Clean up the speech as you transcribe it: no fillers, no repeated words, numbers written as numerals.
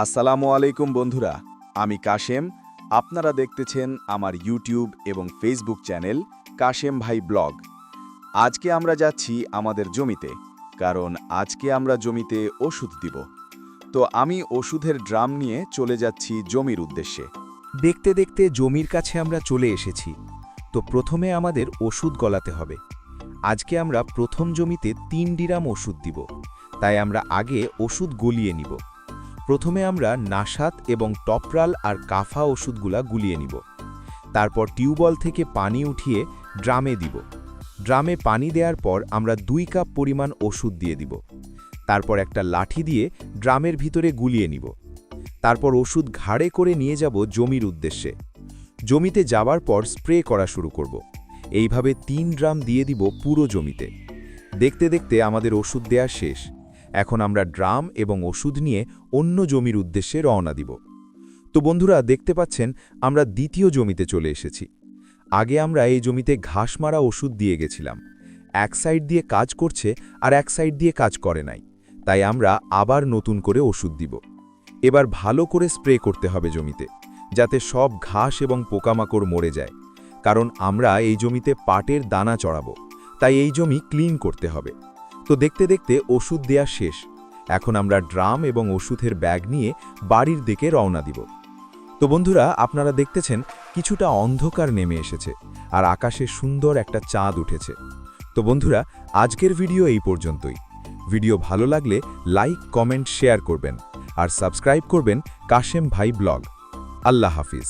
আসসালামু আলাইকুম বন্ধুরা, আমি কাশেম। আপনারা দেখতেছেন আমার ইউটিউব এবং ফেসবুক চ্যানেল কাশেম ভাই ব্লগ। আজকে আমরা যাচ্ছি আমাদের জমিতে, কারণ আজকে আমরা জমিতে ওষুধ দিব। তো আমি ওষুধের ড্রাম নিয়ে চলে যাচ্ছি জমির উদ্দেশ্যে। দেখতে দেখতে জমির কাছে আমরা চলে এসেছি। তো প্রথমে আমাদের ওষুধ গলাতে হবে। আজকে আমরা প্রথম জমিতে 3 ডিরাম ওষুধ দিব, তাই আমরা আগে ওষুধ গলিয়ে নিব। প্রথমে আমরা নাসাত এবং টপরাল আর কাফা ওষুধগুলা গুলিয়ে নিব। তারপর টিউবওয়েল থেকে পানি উঠিয়ে ড্রামে দিব। ড্রামে পানি দেওয়ার পর আমরা 2 কাপ পরিমাণ ওষুধ দিয়ে দিব। তারপর একটা লাঠি দিয়ে ড্রামের ভিতরে গুলিয়ে নিব। তারপর ওষুধ ঘাড়ে করে নিয়ে যাব জমির উদ্দেশ্যে। জমিতে যাবার পর স্প্রে করা শুরু করব। এইভাবে 3 ড্রাম দিয়ে দিব পুরো জমিতে। দেখতে দেখতে আমাদের ওষুধ দেয়া শেষ। এখন আমরা ড্রাম এবং ওষুধ নিয়ে অন্য জমির উদ্দেশ্যে রওনা দিব। তো বন্ধুরা, দেখতে পাচ্ছেন আমরা দ্বিতীয় জমিতে চলে এসেছি। আগে আমরা এই জমিতে ঘাস মারা ওষুধ দিয়ে গেছিলাম। এক সাইড দিয়ে কাজ করছে আর এক সাইড দিয়ে কাজ করে নাই, তাই আমরা আবার নতুন করে ওষুধ দিব। এবার ভালো করে স্প্রে করতে হবে জমিতে, যাতে সব ঘাস এবং পোকামাকড় মরে যায়, কারণ আমরা এই জমিতে পাটের দানা চড়াবো, তাই এই জমি ক্লিন করতে হবে। তো দেখতে দেখতে ওষুধ দেয়া শেষ। এখন আমরা ড্রাম এবং ওষুধের ব্যাগ নিয়ে বাড়ির দিকে রওনা দিব। তো বন্ধুরা, আপনারা দেখতেছেন কিছুটা অন্ধকার নেমে এসেছে আর আকাশে সুন্দর একটা চাঁদ উঠেছে। তো বন্ধুরা, আজকের ভিডিও এই পর্যন্তই। ভিডিও ভালো লাগলে লাইক, কমেন্ট, শেয়ার করবেন আর সাবস্ক্রাইব করবেন কাশেম ভাই ব্লগ। আল্লাহ হাফিজ।